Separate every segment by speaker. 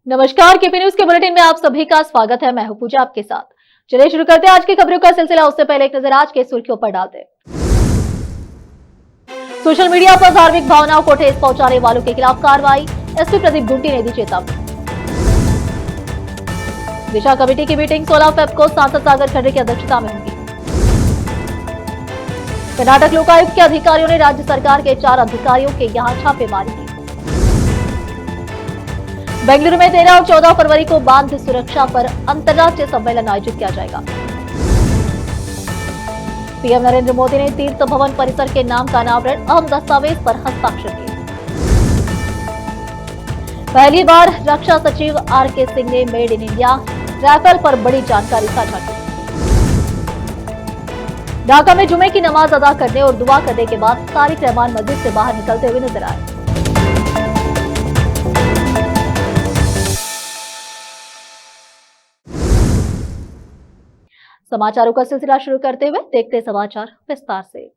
Speaker 1: नमस्कार, KP news के bulletin में आप सभी का स्वागत है। मैं हूं पूजा आपके साथ। चलिए शुरू करते हैं आज की खबरों का सिलसिला। उससे पहले एक नजर आज के सुर्खियों पर डालते हैं। सोशल मीडिया पर धार्मिक भावनाओं को ठेस पहुंचाने वालों के खिलाफ कार्रवाई, एसपी प्रदीप गुंटी ने दी चेतावनी। दिशा कमेटी की मीटिंग 16 फेब को सांसद सागर खंडे की अध्यक्षता में होगी। कर्नाटक लोकायुक्त के अधिकारियों ने राज्य सरकार के 4 अधिकारियों के यहां छापेमारी की। बेंगलुरु में 13 और 14 फरवरी को बांध सुरक्षा पर अंतर्राष्ट्रीय सम्मेलन आयोजित किया जाएगा। पीएम नरेंद्र मोदी ने तीर्थ भवन परिसर के नाम का अनावरण, अहम दस्तावेज पर हस्ताक्षर किए। पहली बार रक्षा सचिव आरके सिंह ने मेड इन इंडिया राइफल पर बड़ी जानकारी साझा की। ढाका में जुमे की नमाज अदा करने और दुआ करने के बाद तारिक रहमान मस्जिद से बाहर निकलते हुए नजर आए। समाचारों का सिलसिला शुरू करते हुए देखते समाचार विस्तार से।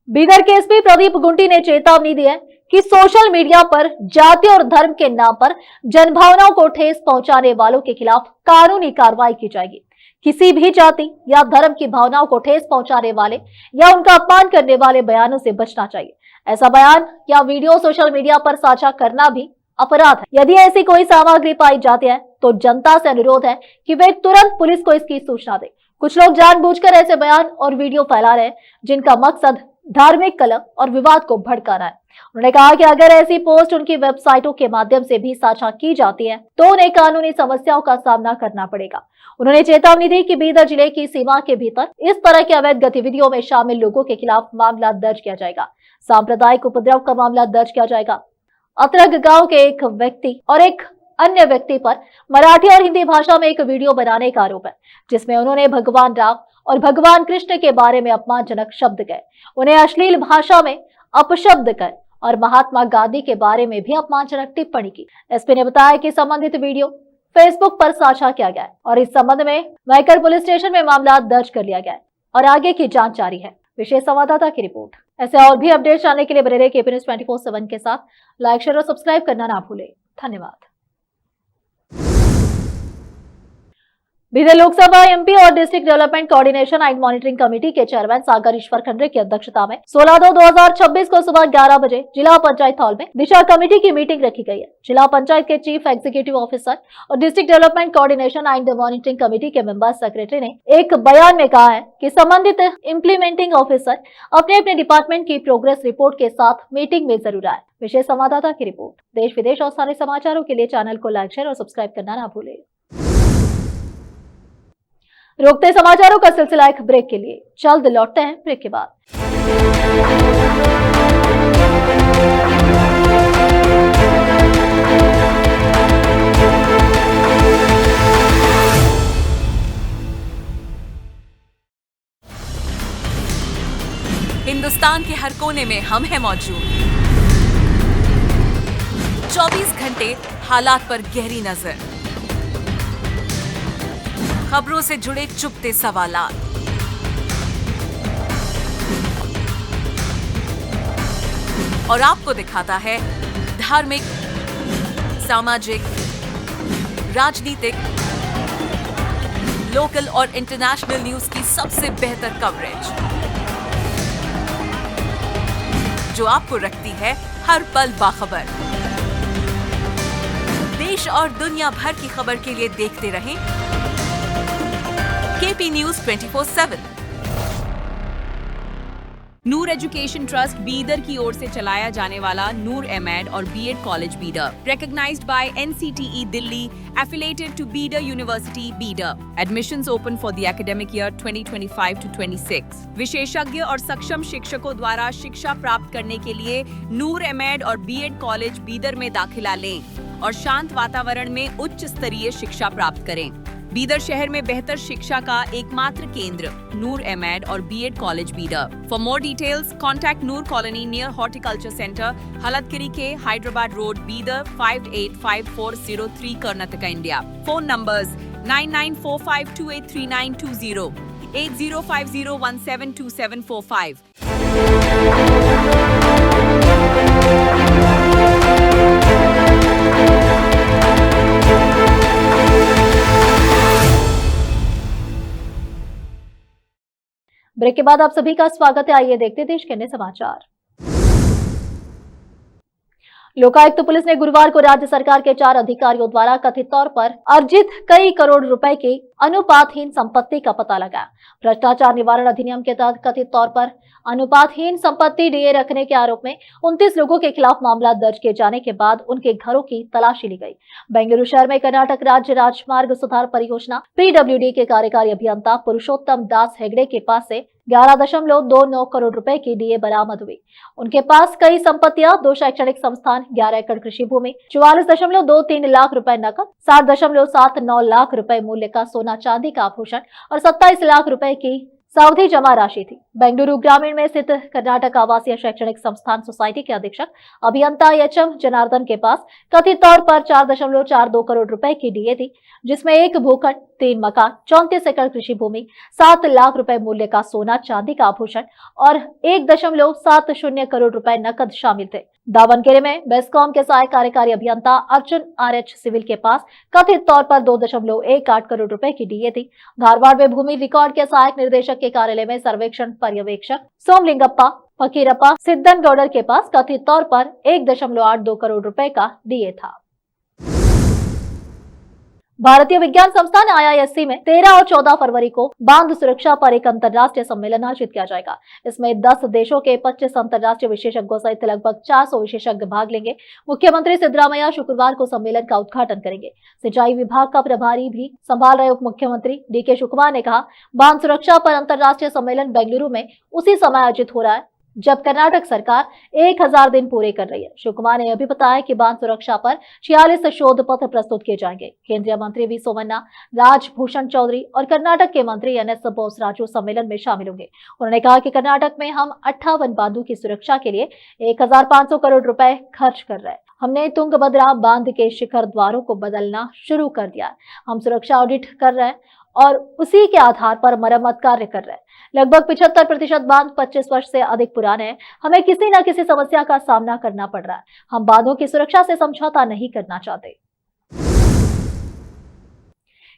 Speaker 1: बीदर के एसपी प्रदीप गुंटी ने चेतावनी दी है कि सोशल मीडिया पर जाति और धर्म के नाम पर जनभावनाओं को ठेस पहुंचाने वालों के खिलाफ कानूनी कार्रवाई की जाएगी। किसी भी जाति या धर्म की भावनाओं को ठेस पहुंचाने वाले या उनका अपमान करने वाले बयानों से बचना चाहिए। ऐसा बयान या वीडियो सोशल मीडिया पर साझा करना भी अपराध है। यदि ऐसी कोई सामग्री पाई जाती है तो जनता से अनुरोध है कि वे तुरंत पुलिस को इसकी सूचना दें। कुछ लोग जानबूझकर ऐसे बयान और वीडियो फैला रहे हैं जिनका मकसद धार्मिक कलह और विवाद को भड़काना है। उन्होंने कहा कि अगर ऐसी पोस्ट उनकी वेबसाइटों के माध्यम से भी साझा की जाती है तो उन्हें कानूनी समस्याओं का सामना करना पड़ेगा। उन्होंने चेतावनी दी कि बीदर जिले की सीमा के भीतर इस तरह की अवैध गतिविधियों में शामिल लोगों के खिलाफ मामला दर्ज किया जाएगा। सांप्रदायिक उपद्रव का मामला दर्ज किया जाएगा। अतरग गांव के एक व्यक्ति और एक अन्य व्यक्ति पर मराठी और हिंदी भाषा में एक वीडियो बनाने का आरोप है जिसमें उन्होंने भगवान राम और भगवान कृष्ण के बारे में अपमानजनक शब्द कहे, उन्हें अश्लील भाषा में अपशब्द कर और महात्मा गांधी के बारे में भी अपमानजनक टिप्पणी की। एसपी ने बताया कि संबंधित वीडियो फेसबुक पर साझा किया गया है और इस संबंध में मैकर पुलिस स्टेशन में मामला दर्ज कर लिया गया है और आगे की जांच जारी है। विशेष संवाददाता की रिपोर्ट। ऐसे और भी अपडेट जानने के लिए बने रहिए केपी न्यूज 24/7 के साथ। लाइक, शेयर और सब्सक्राइब करना ना भूलें। धन्यवाद। बीदर लोकसभा एमपी और district development coordination and monitoring committee के चेयरमैन सागर ईश्वर खंडे की अध्यक्षता में 16/2/2026 को सुबह 11 बजे जिला पंचायत हॉल में दिशा कमेटी की मीटिंग रखी गई है। जिला पंचायत के चीफ एग्जीक्यूटिव ऑफिसर और district development coordination and monitoring committee के मेंबर सेक्रेटरी ने एक बयान में कहा है कि संबंधित इम्प्लीमेंटिंग ऑफिसर अपने अपने डिपार्टमेंट की प्रोग्रेस रिपोर्ट के साथ मीटिंग में जरूर आए। विशेष संवाददाता की रिपोर्ट। देश विदेश और स्थानीय समाचारों के लिए चैनल को लाइक, शेयर और सब्सक्राइब करना ना भूलें। रोकते समाचारों का सिलसिला एक ब्रेक के लिए। जल्द लौटते हैं ब्रेक के बाद।
Speaker 2: हिंदुस्तान के हर कोने में हम हैं मौजूद। 24 घंटे हालात पर गहरी नजर, खबरों से जुड़े चुपते सवालात, और आपको दिखाता है धार्मिक, सामाजिक, राजनीतिक, लोकल और इंटरनेशनल न्यूज की सबसे बेहतर कवरेज जो आपको रखती है हर पल बाखबर। देश और दुनिया भर की खबर के लिए देखते रहें KP news 24/7।
Speaker 3: Noor education trust Bidar की ओर से चलाया जाने वाला नूर एमएड और BEd college Bidar, recognized by NCTE Delhi, affiliated to Bidar University, Bidar. Admissions open for the academic year 2025 to 26. विशेषज्ञ और सक्षम शिक्षकों द्वारा शिक्षा प्राप्त करने के लिए नूर एमएड और बीएड कॉलेज बीदर में दाखिला लें और शांत वातावरण में उच्च स्तरीय शिक्षा प्राप्त करें। बीदर शहर में बेहतर शिक्षा का एकमात्र केंद्र नूर एमएड और BEd college Bidar. For more details contact Noor colony near horticulture centre, Haladgiri के Hyderabad road, Bidar 585403 Karnataka, India. Phone numbers 9945283920, 8050172745।
Speaker 1: Break के बाद आप सभी का स्वागत है। आइए देखते हैं देश के अन्य समाचार। लोकायुक्त पुलिस ने गुरुवार को राज्य सरकार के 4 अधिकारियों द्वारा कथित तौर पर अर्जित कई करोड़ रुपए की अनुपातहीन संपत्ति का पता लगाया। भ्रष्टाचार निवारण अधिनियम के तहत कथित तौर पर अनुपातहीन संपत्ति डीए रखने के आरोप में 29 लोगों के खिलाफ मामला दर्ज किए जाने के बाद उनके घरों की तलाशी ली गई। बेंगलुरु शहर में कर्नाटक राज्य राजमार्ग सुधार परियोजना PWD के कार्यकारी अभियंता पुरुषोत्तम दास हेगड़े के पास से 11.29 करोड़ रुपए की डीए बरामद हुई। उनके पास कई संपत्तियां, 2 शैक्षणिक संस्थान, 11 एकड़ कृषि भूमि, 44.23 लाख रुपए नकद, 60.79 लाख रुपए मूल्य का सोना चांदी का आभूषण और 27 लाख रुपए की सावधि जमा राशि थी। बेंगलुरु ग्रामीण में स्थित कर्नाटक आवासीय शैक्षणिक संस्थान सोसाइटी के अधीक्षक अभियंता HM जनार्दन के पास कथित तौर पर 4.42 करोड़ रुपए की डीए थी, जिसमें 1 भूखंड, 3 मकान, 34 एकड़ कृषि भूमि, 7 लाख रुपए मूल्य का सोना चांदी का आभूषण और 1.70 करोड़ रुपए नकद शामिल थे। दावनखेड़े में बेस्कॉम के सहायक कार्यकारी अभियंता अर्जुन RH सिविल के पास कथित तौर पर 2.18 करोड़ रुपए की डीए थी। धारवाड़ में भूमि रिकॉर्ड के सहायक निर्देशक के कार्यालय में सर्वेक्षण पर्यवेक्षक सोमलिंगप्पा फकीरप्पा सिद्धनगौडर के पास कथित तौर पर 1.82 करोड़ रुपए का डीए था। भारतीय विज्ञान संस्थान IISc में 13 और 14 फरवरी को बांध सुरक्षा पर एक अंतर्राष्ट्रीय सम्मेलन आयोजित किया जाएगा। इसमें 10 देशों के 25 अंतर्राष्ट्रीय विशेषज्ञों सहित लगभग 400 विशेषज्ञ भाग लेंगे। मुख्यमंत्री सिद्धरामैया शुक्रवार को सम्मेलन का उद्घाटन करेंगे। सिंचाई विभाग का प्रभारी भी संभाल रहे उप मुख्यमंत्री DK शिवकुमार ने कहा, बांध सुरक्षा पर अंतर्राष्ट्रीय सम्मेलन बेंगलुरु में उसी समय आयोजित हो रहा है जब कर्नाटक सरकार 1000 दिन पूरे कर रही है। शिवकुमार ने यह भी बताया कि बांध सुरक्षा पर 46 शोध पत्र प्रस्तुत किए जाएंगे। केंद्रीय मंत्री V सोमन्ना, राजभूषण चौधरी और कर्नाटक के मंत्री NS बोसराजू सम्मेलन में शामिल होंगे। उन्होंने कहा कि कर्नाटक में हम 58 बांधों की सुरक्षा के लिए 1500 करोड़ रुपए खर्च कर रहे हैं। हमने तुंगभद्रा बांध के शिखर द्वारों को बदलना शुरू कर दिया। हम सुरक्षा ऑडिट कर रहे हैं और उसी के आधार पर मरम्मत कार्य कर रहे हैं। लगभग 75% बांध 25 वर्ष से अधिक पुराने हैं। हमें किसी न किसी समस्या का सामना करना पड़ रहा है। हम बांधों की सुरक्षा से समझौता नहीं करना चाहते।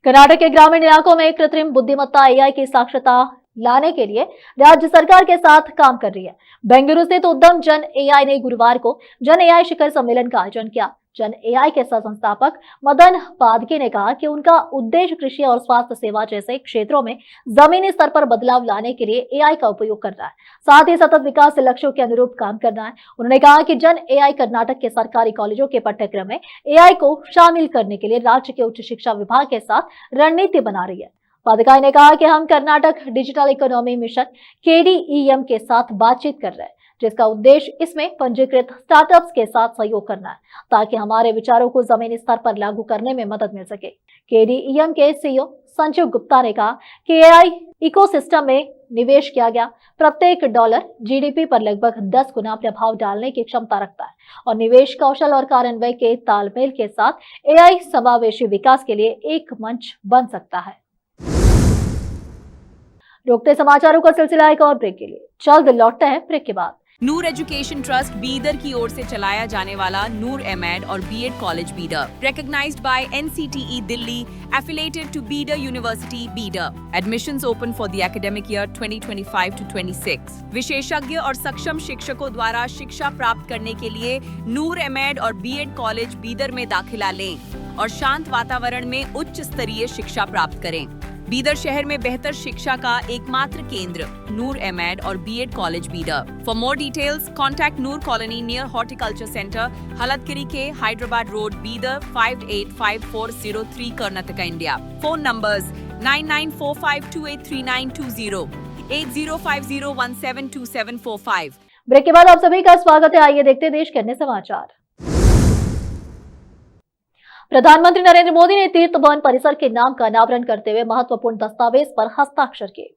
Speaker 1: कर्नाटक के ग्रामीण इलाकों में कृत्रिम बुद्धिमत्ता AI की साक्षरता लाने के लिए राज्य सरकार के साथ काम कर रही है। बेंगलुरु स्थित उद्यम जन AI ने गुरुवार को जन AI शिखर सम्मेलन का आयोजन किया। जन AI के संस्थापक मदन पादके ने कहा कि उनका उद्देश्य कृषि और स्वास्थ्य सेवा जैसे क्षेत्रों में जमीनी स्तर पर बदलाव लाने के लिए AI का उपयोग करना है, साथ ही सतत विकास लक्ष्यों के अनुरूप काम करना है। उन्होंने कहा कि जन AI कर्नाटक के सरकारी कॉलेजों के पाठ्यक्रम में AI को शामिल करने के लिए राज्य के उच्च शिक्षा विभाग के साथ रणनीति बना रही है। पादकाई ने कहा कि हम Karnataka digital economy mission KDEM के साथ बातचीत कर रहे हैं, जिसका उद्देश्य इसमें पंजीकृत स्टार्टअप्स के साथ सहयोग करना है ताकि हमारे विचारों को जमीनी स्तर पर लागू करने में मदद मिल सके। KDEM के CEO संजीव गुप्ता ने कहा कि AI इकोसिस्टम में निवेश किया गया प्रत्येक डॉलर GDP पर लगभग 10 गुना प्रभाव डालने की क्षमता रखता है और निवेश कौशल और कार्यान्वयन के तालमेल के साथ AI समावेशी विकास के लिए एक मंच बन सकता है। रोकते समाचारों का सिलसिला एक और ब्रेक के लिए, जल्द लौटते हैं ब्रेक के बाद।
Speaker 3: नूर एजुकेशन ट्रस्ट बीदर की ओर से चलाया जाने वाला नूर एमएड और BEd college Bidar, recognized by NCTE Delhi, affiliated to Bidar University Bidar. Admissions open for the academic year 2025 to 26. विशेषज्ञ और सक्षम शिक्षकों द्वारा शिक्षा प्राप्त करने के लिए नूर एमएड और बीएड कॉलेज बीदर में दाखिला लें और शांत वातावरण में उच्च स्तरीय शिक्षा प्राप्त करें। बीदर शहर में बेहतर शिक्षा का एकमात्र केंद्र नूर एमएड और BEd college Bidar. For more details contact Noor colony near horticulture centre, Halatgiri के Hyderabad road, Bidar 585403 Karnataka, India. Phone numbers 9945283920, 8050172745।
Speaker 1: Break के बाद आप सभी का स्वागत है। आइए देखते हैं देश के अन्य समाचार। प्रधानमंत्री नरेंद्र मोदी ने तीर्थ भवन परिसर के नाम का अनावरण करते हुए महत्वपूर्ण दस्तावेज पर हस्ताक्षर किए।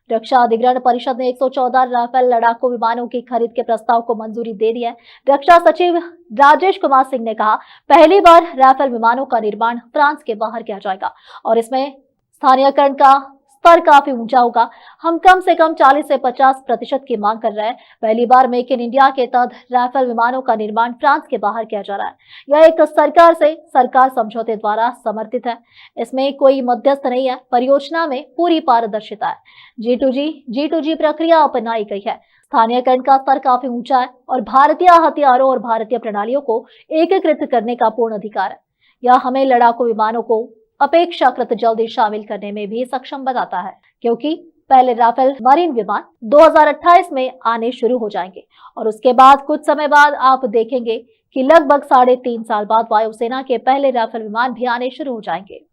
Speaker 1: रक्षा अधिग्रहण परिषद ने 114 राफेल लड़ाकू विमानों की खरीद के प्रस्ताव को मंजूरी दे दी है। रक्षा सचिव राजेश कुमार सिंह ने कहा, पहली बार राफेल विमानों का निर्माण फ्रांस के बाहर किया जाएगा और इसमें स्थानीयकरण का स्तर काफी ऊंचा होगा। हम कम से कम 40 से 50% की मांग कर रहे हैं। पहली बार मेक इन इंडिया के तहत राफेल विमानों का निर्माण फ्रांस के बाहर किया जा रहा है। यह एक सरकार से सरकार समझौते द्वारा समर्थित है। इसमें कोई मध्यस्थ नहीं है। परियोजना में पूरी पारदर्शिता है। G2G प्रक्रिया अपनाई गई है। स्थानीयकरण का स्तर काफी ऊंचा है और भारतीय हथियारों और भारतीय प्रणालियों को एकीकृत करने का पूर्ण अधिकार है। यह हमें लड़ाकू विमानों को अपेक्षाकृत जल्दी शामिल करने में भी सक्षम बनाता है, क्योंकि पहले राफेल मरीन विमान 2028 में आने शुरू हो जाएंगे और उसके बाद कुछ समय बाद आप देखेंगे कि लगभग 3.5 साल बाद वायुसेना के पहले राफेल विमान भी आने शुरू हो जाएंगे।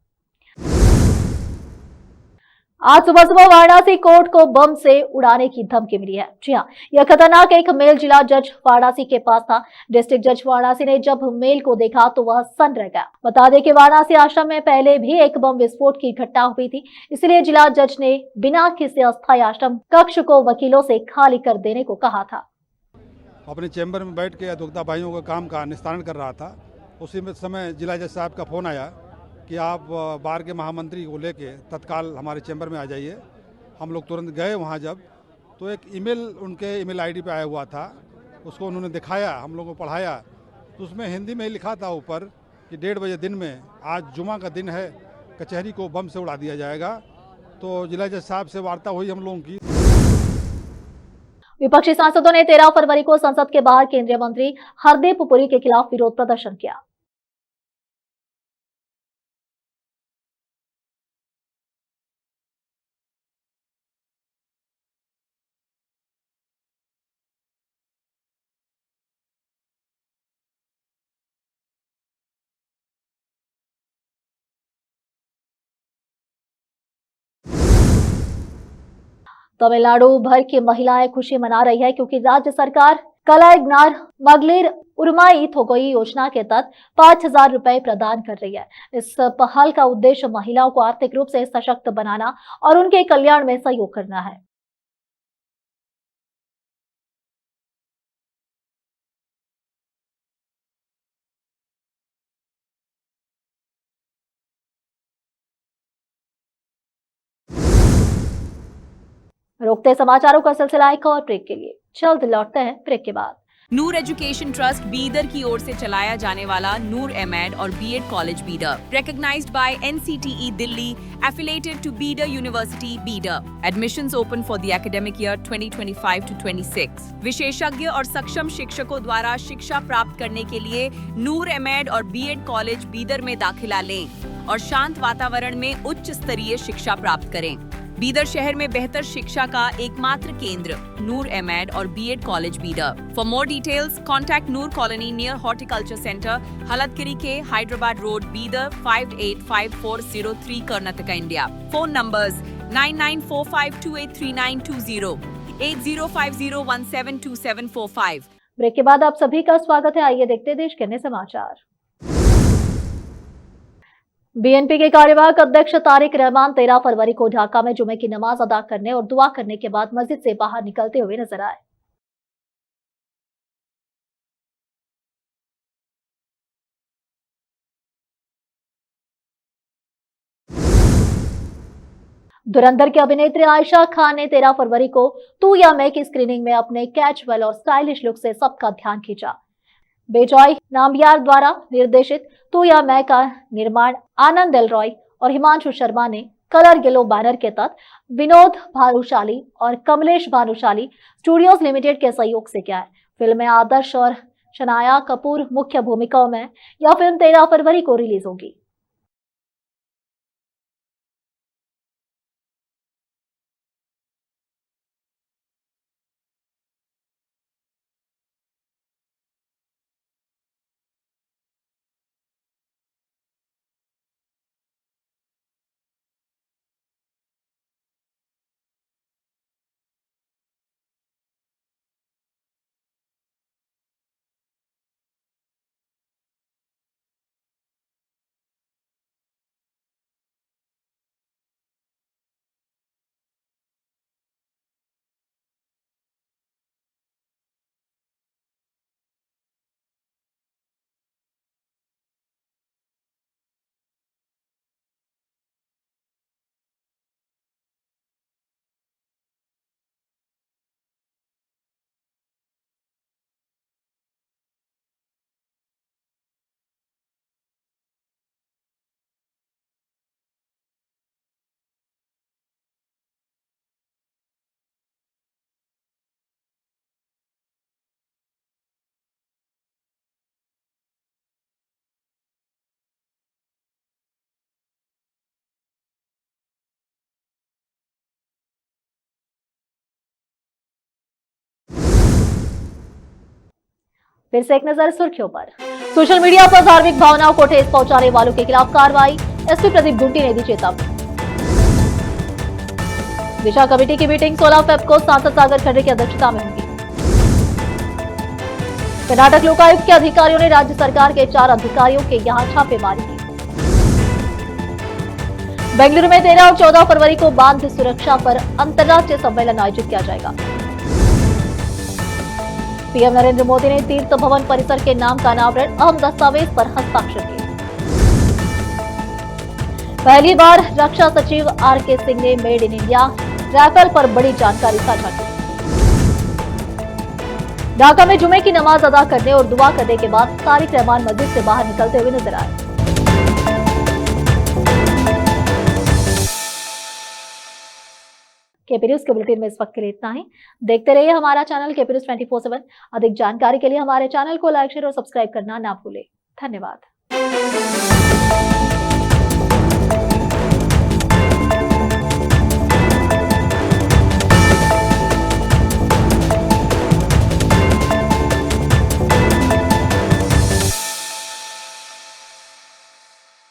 Speaker 1: आज सुबह वाराणसी कोर्ट को बम से उड़ाने की धमकी मिली है। जी हाँ, यह खतरनाक एक मेल जिला जज वाराणसी के पास था। डिस्ट्रिक्ट जज वाराणसी ने जब मेल को देखा तो वह सन्न रह गया। बता दें कि वाराणसी आश्रम में पहले भी एक बम विस्फोट की घटना हुई थी, इसलिए जिला जज ने बिना किसी अस्थायी आश्रम कक्ष को वकीलों से खाली कर देने को कहा था।
Speaker 4: अपने चैम्बर में बैठ के अधिवक्ता भाइयों का काम का निस्तारण कर रहा था। उसी में समय जिला जज साहब का फ़ोन आया कि आप बार के महामंत्री को लेके तत्काल हमारे चैम्बर में आ जाइए। हम लोग तुरंत गए वहाँ। जब तो एक ईमेल उनके ईमेल आईडी पे आया हुआ था, उसको उन्होंने दिखाया, हम लोगों को पढ़ाया। तो उसमें हिंदी में लिखा था ऊपर कि 1:30 बजे दिन में, आज जुमा का दिन है, कचहरी को बम से उड़ा दिया जाएगा। तो जिला जज साहब से वार्ता हुई हम लोगों की।
Speaker 1: विपक्षी सांसदों ने 13 फरवरी को संसद के बाहर केंद्रीय मंत्री हरदीप पुरी के खिलाफ विरोध प्रदर्शन किया। तमिलनाडु भर की महिलाएं खुशी मना रही है, क्योंकि राज्य सरकार कलाइग्नार मगलिर उर्माई थोगोई योजना के तहत 5,000 रुपए प्रदान कर रही है। इस पहल का उद्देश्य महिलाओं को आर्थिक रूप से सशक्त बनाना और उनके कल्याण में सहयोग करना है। रोकते समाचारों का सिलसिला एक और ब्रेक के लिए। जल्द लौटते हैं ब्रेक के बाद।
Speaker 3: नूर एजुकेशन ट्रस्ट बीदर की ओर से चलाया जाने वाला नूर एमएड और BEd college Bidar, recognized by NCTE Delhi, affiliated to Bidar university Bidar. Admissions open for the academic year 2025 to 26. विशेषज्ञ और सक्षम शिक्षकों द्वारा शिक्षा प्राप्त करने के लिए नूर एमएड और बीएड कॉलेज बीदर में दाखिला लें और शांत वातावरण में उच्च स्तरीय शिक्षा प्राप्त करें। बीदर शहर में बेहतर शिक्षा का एकमात्र केंद्र नूर एमएड और BEd college Bidar. For more details contact Noor colony near horticulture centre, Halatgiri के Hyderabad road, Bidar 585403 Karnataka, India. Phone numbers 9945283920, 8050172745।
Speaker 1: Break के बाद आप सभी का स्वागत है। आइए देखते हैं देश के अन्य समाचार। बीएनपी के कार्यवाहक अध्यक्ष तारिक रहमान 13 फरवरी को ढाका में जुमे की नमाज अदा करने और दुआ करने के बाद मस्जिद से बाहर निकलते हुए नजर आए। धुरंधर की अभिनेत्री आयशा खान ने 13 फरवरी को तू या मैं की स्क्रीनिंग में अपने कैजुअल और स्टाइलिश लुक से सबका ध्यान खींचा। बेजॉय नाम्बियार द्वारा निर्देशित तू या मैं का निर्माण आनंद एल रॉय और हिमांशु शर्मा ने कलर येलो बैनर के तहत विनोद भानुशाली और कमलेश भानुशाली स्टूडियोज लिमिटेड के सहयोग से किया है। फिल्म में आदर्श और शनाया कपूर मुख्य भूमिकाओं में। यह फिल्म 13 फरवरी को रिलीज होगी। फिर से एक नजर सुर्खियों पर। सोशल मीडिया पर धार्मिक भावनाओं को ठेस पहुंचाने वालों के खिलाफ कार्रवाई, एसपी प्रदीप गुंटी ने दी चेतावनी। दिशा कमेटी की मीटिंग 16 फेब को सांसद सागर खंडे की अध्यक्षता में होगी। कर्नाटक लोकायुक्त के अधिकारियों ने राज्य सरकार के 4 अधिकारियों के यहां छापेमारी की। बेंगलुरु में 13 और 14 फरवरी को बांध सुरक्षा पर अंतर्राष्ट्रीय सम्मेलन आयोजित किया जाएगा। पीएम नरेंद्र मोदी ने तीर्थ भवन परिसर के नाम का अनावरण, अहम दस्तावेज पर हस्ताक्षर किए। पहली बार रक्षा सचिव आर.के. सिंह ने मेड इन इंडिया राफेल पर बड़ी जानकारी साझा की। ढाका में जुमे की नमाज अदा करने और दुआ करने के बाद तारिक रहमान मस्जिद से बाहर निकलते हुए नजर आए। केपी न्यूज के बुलेटिन में इस वक्त के लिए इतना ही। देखते रहिए हमारा चैनल केपी न्यूज 24/7। अधिक जानकारी के लिए हमारे चैनल को लाइक, शेयर और सब्सक्राइब करना ना भूलें। धन्यवाद।